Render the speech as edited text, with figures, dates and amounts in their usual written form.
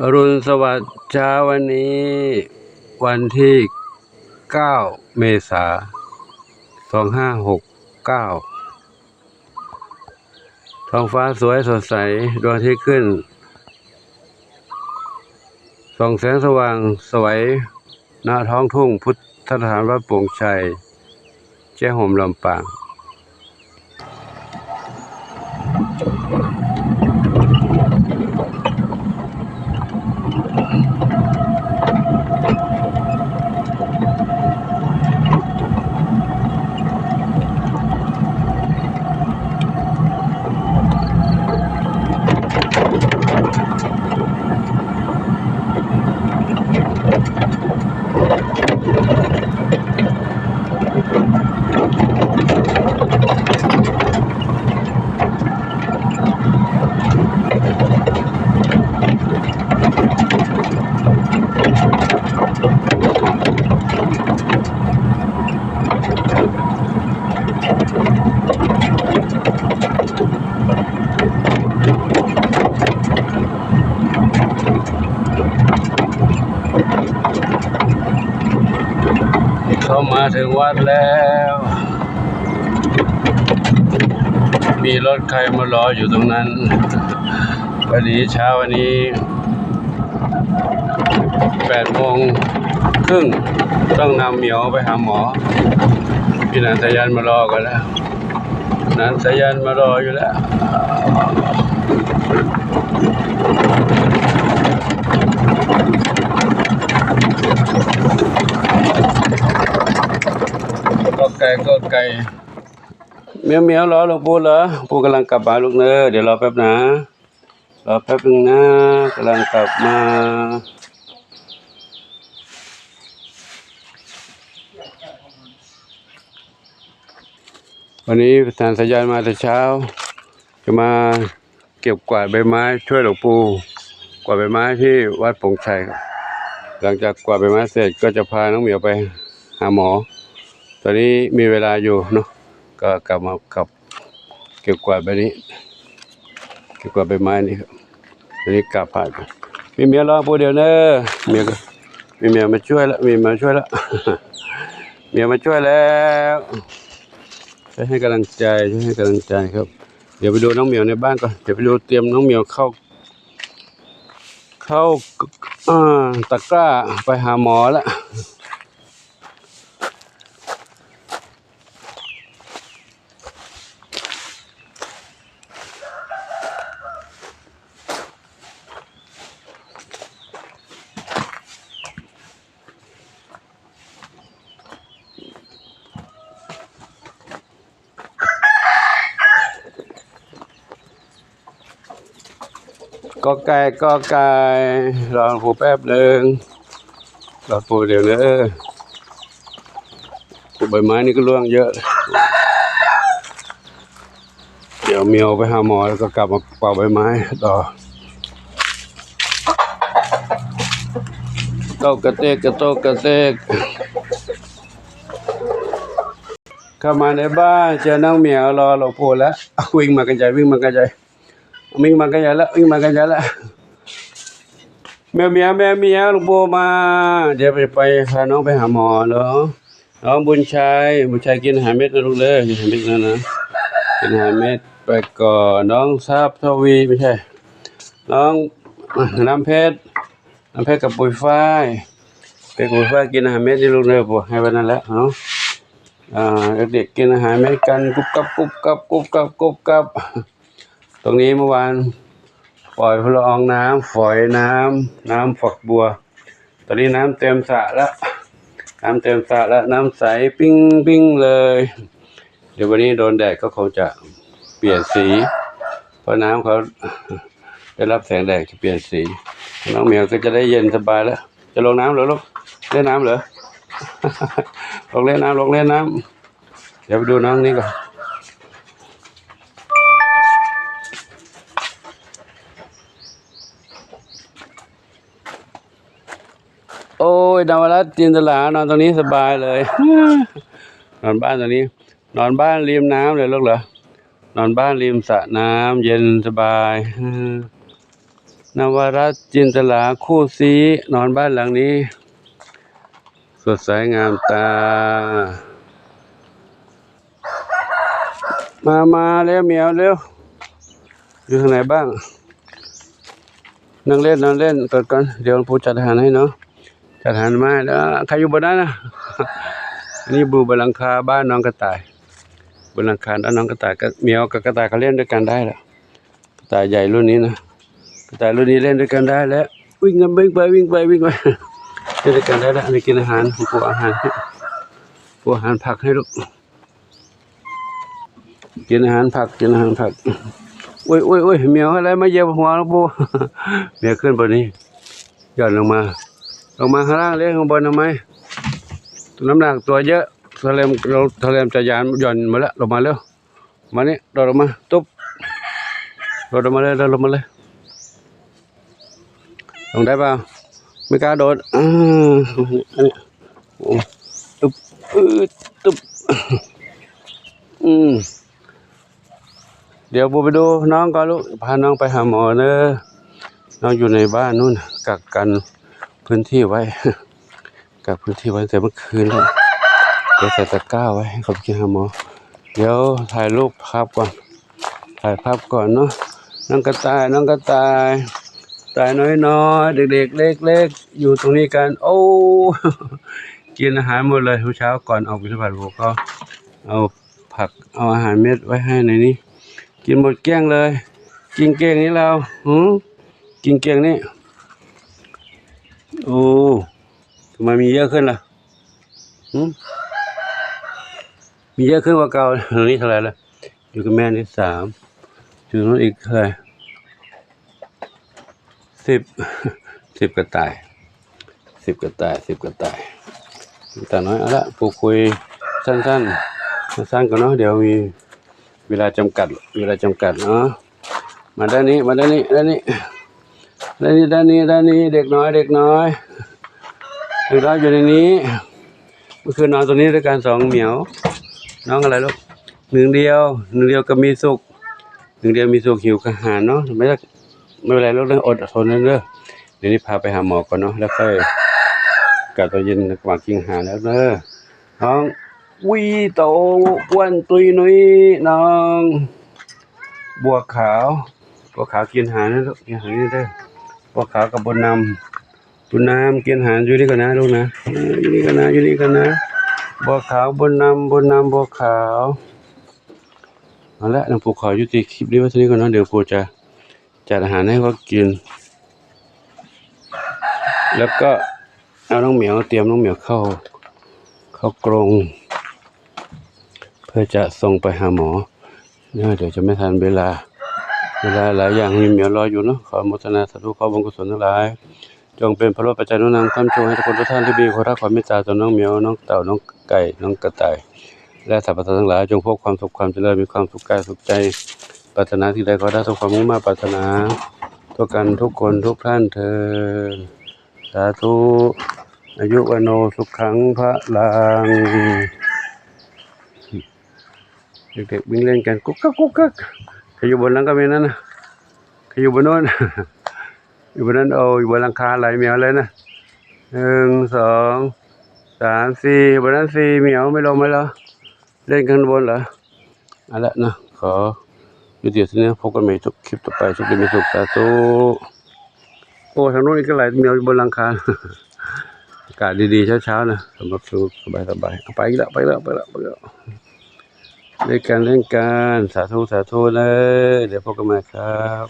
อรุณสวัสดิ์เช้าวันนี้วันที่9 เมษายน 2569ท้องฟ้าสวยสดใสดวงอาทิตย์ขึ้นส่องแสงสว่างสวยณท้องทุ่งพุทธสถานวัดโป่งชัยแจ้ห่มลำปางเข้ามาถึงวัดแล้วมีรถใครมารออยู่ตรงนั้นวันนี้เช้าวันนี้8 โมงครึ่งต้องนำเหมียวไปหาหมอพี่นันสยันมารอกันแล้วนันสยันมารออยู่แล้วก็ไก่เมียวรอหลวงปู่เหรอปู่กำลังกลับมาลูกเนอเดี๋ยวรอแป๊บนะรอแป๊บนึงนะกำลังกลับมาวันนี้ประธานสยานมาแต่เช้าจะมาเก็บกวาดใบไม้ช่วยหลวงปู่กวาดใบไม้ที่วัดโป่งชัยครับหลังจากกวาดใบไม้เสร็จก็จะพาน้องเหมียวไปหาหมอตอนนี้มีเวลาอยู่เนาะก็กลับมากับเก็บกวาดใบนี้เก็บกวาดใบไม้นี่ครับตอนนี้กลับผ่านมีเมียรอปู่เดี๋ยวเนอะเมียมาช่วยแล้วเมียมาช่วยแล้วเมียมาช่วยแล้วให้กำลังใจครับเดี๋ยวไปดูน้องเหมียวในบ้านก่อนเดี๋ยวไปดูเตรียมน้องเหมียวเข้าตะกร้าไปหาหมอแล้วก็ไก่รอปู่แป๊บหนึ่งรอปู่เดี๋ยวนะใบไม้นี่ก็ร่วงเยอะเดี๋ยวเมียวไปหาหมอแล้วก็กลับมาเป่าใบไม้ต่อโต๊ะกระเตกเข้ามาในบ้านเจอน้องเหมียวรอหลวงปู่แล้ววิ่งมากันใหญ่แล้วเมียวหลวงปู่มาเดี๋ยวไปพาน้องไปหาหมอเนาะน้องบุญชัยกินอาหารเม็ดนะลูกเลยกินอาหารเม็ดนะกินอาหารเม็ดไปก่อนน้องทราบทวีไม่ใช่น้องน้ำเพชรกับปุ๋ยฝ้ายกินอาหารเม็ดที่ลูกเลยปู่ให้วันนั้นแล้วเนาะเด็กกินอาหารเม็ดกันกุบกับตรงนี้เมื่อวานปล่อยละอองน้ำฝอยน้ำฝักบัวตอนนี้น้ำเต็มสระแล้วน้ำใสปิ้งเลยเดี๋ยววันนี้โดนแดดก็คงจะเปลี่ยนสีเพราะน้ำเขาได้รับแสงแดดจะเปลี่ยนสีน้องเหมียวก็จะได้เย็นสบายแล้วจะลงน้ำเหรอลูกเล่นน้ำเหรอ ลงเล่นน้ำเดี๋ยวไปดูน้องนี่ก่อน โอ้ยนวรัตน์จินตลานอนตรงนี้สบายเลย นอนบ้านตรงนี้นอนบ้านริมน้ำเลยลูกเหรอนอนบ้านริมสระน้ำเย็นสบาย นวรัตน์จินตลาคู่ซีนอนบ้านหลังนี้สดใสงามตามาเร็วเหมียวเร็วอยู่ทางไหนบ้างนั่งเล่นก่อนเดี๋ยวปู่จัดอาหารให้เนาะจัดอาหารมาแล้วใครอยู่บนนั้นนะ นี่บนหลังคาบ้านน้องกระต่ายบนหลังคาด้านน้องกระต่ายกับเหมียวกับกระต่ายเขาเล่นด้วยกันได้แล้วกระต่ายใหญ่รุ่นนี้นะกระต่ายรุ่นนี้เล่นด้วยกันได้แล้ววิ่งไปเล่นด้วยกันได้แล้วอันนี้กินอาหารปู่อาหารผักให้ลูกกินอาหารผักโอ้ยเหมียวอะไรมาเหยียบหัวลูกปู่ เหมียวขึ้นบนนี้หย่อนลงมาข้างล่างเลี้ยงข้างบนทำไมน้ำหนักตัวเยอะทะเลมจะยานหย่อนมาแล้วลงมาเร็วมานี่โดดลงมาตุ๊บโดดลงมาเลยลงได้เปล่าไม่กล้าโดดอันนี้ตุ๊บตุ๊บเดี๋ยวบูไปดูน้องก่อนลูกพาน้องไปหาหมอเนอะน้องอยู่ในบ้านนู่นกักกันพื้นที่ไว้กักพื้นที่ไว้แต่เมื่อคืนแล้วเดี๋ยวใส่ตะกร้าไว้ให้เขาไปกินหาหมอเดี๋ยวถ่ายรูปภาพก่อนเนาะน้องกระต่ายตายน้อยเด็กๆเล็กๆอยู่ตรงนี้กันโอ้ กินอาหารหมดเลยทุกเช้าก่อนออกบิณฑบาตผมก็เอาผักเอาอาหารเม็ดไว้ให้ในนี้กินหมดเกลี้ยงเลยกินเกลี้ยงนี้เรากินเกลี้ยงนี่โอ้ทำไมมีเยอะขึ้นล่ะมีเยอะขึ้นกว่าเก่าตรงนี้เท่าไหร่ละอยู่กับแม่นี่3อยู่นู้นอีกเท่าไหร่10 กระต่าย10 กระต่ายน้อยเอาละปู่คุยสั้นก่อนเนาะเดี๋ยวมีเวลาจำกัดเนาะมาด้านนี้เด็กน้อยอยู่ในนี้เมื่อคืนนอนตรงนี้ด้วยกัน2เหมียวน้องอะไรลูกหนึ่งเดียวก็มีสุขหิวกระหายเนาะไม่เป็นไรลูกเรื่องอดทนนั่นเด้อเดี๋ยวนี้พาไปหาหมอก่อนเนาะแล้วค่อยกลับตอนเย็นกว่ากินอาหารแล้วเด้อน้องวีโตอ้วนตุยนุ้ยน้องบัวขาวกินอาหารนะลูกกินอาหารนี่เด้อบัวขาวกับบนน้ำกินอาหารอยู่นี่กันนะลูกนะอยู่นี่กันนะบัวขาวบนน้ำบัวขาวเอาละน้องปู่ขอยุติคลิปนี้ไว้เท่านี้ก่อนเนาะเดี๋ยวปู่จะจัดอาหารให้เขากินแล้วก็เอาน้องเหมียวเตรียมน้องเหมียวเข้ากรงเพื่อจะส่งไปหาหมอเนี่ยเดี๋ยวจะไม่ทันเวลาหลายอย่างมีเหมียวรออยู่เนาะขออนุโมทนาสาธุขอบุญกุศลทั้งหลายจงเป็นพระโลปัจจัยนุนำคำชมให้ทุกคนทุกท่านที่มีความรักความเมตตาต่อน้องเหมียวน้องเต่าน้องไก่น้องกระต่ายและสรรพสัตว์ทั้งหลายจงพบความสุขความเจริญมีความสุขกายสุขใจปรารถนาที่ใดขอได้ทุกความมุ่งมั่นปรารถนาทุกกันทุกคนทุกท่านเถิดสาธุอายุวันโนสุขังพระลังเด็กๆวิ่งเล่นกันกุ๊กกักใครอยู่บนหลังก็มีนั่นนะใครอยู่บนโน้น อยู่บนนั้นอยู่บนหลังคาไหลเหมียวเลยนะ1 2 3 4บนนั้น4เหมียวไม่ลงมาเหรอเล่นกันบนเหรอเอาละนะขออยู่เดี๋ยวทีนี้พบกันใหม่ทุกคลิปต่อไปโชคดีมีสุขสาธุโอ้ทางโน้นอีกก็ไหลเหมียวอยู่บนหลังคา อากาศดีๆเช้าๆนะสำหรับสุขสบายไปแล้วเล่นกันสาธุเลยเดี๋ยวพบกันใหม่ครับ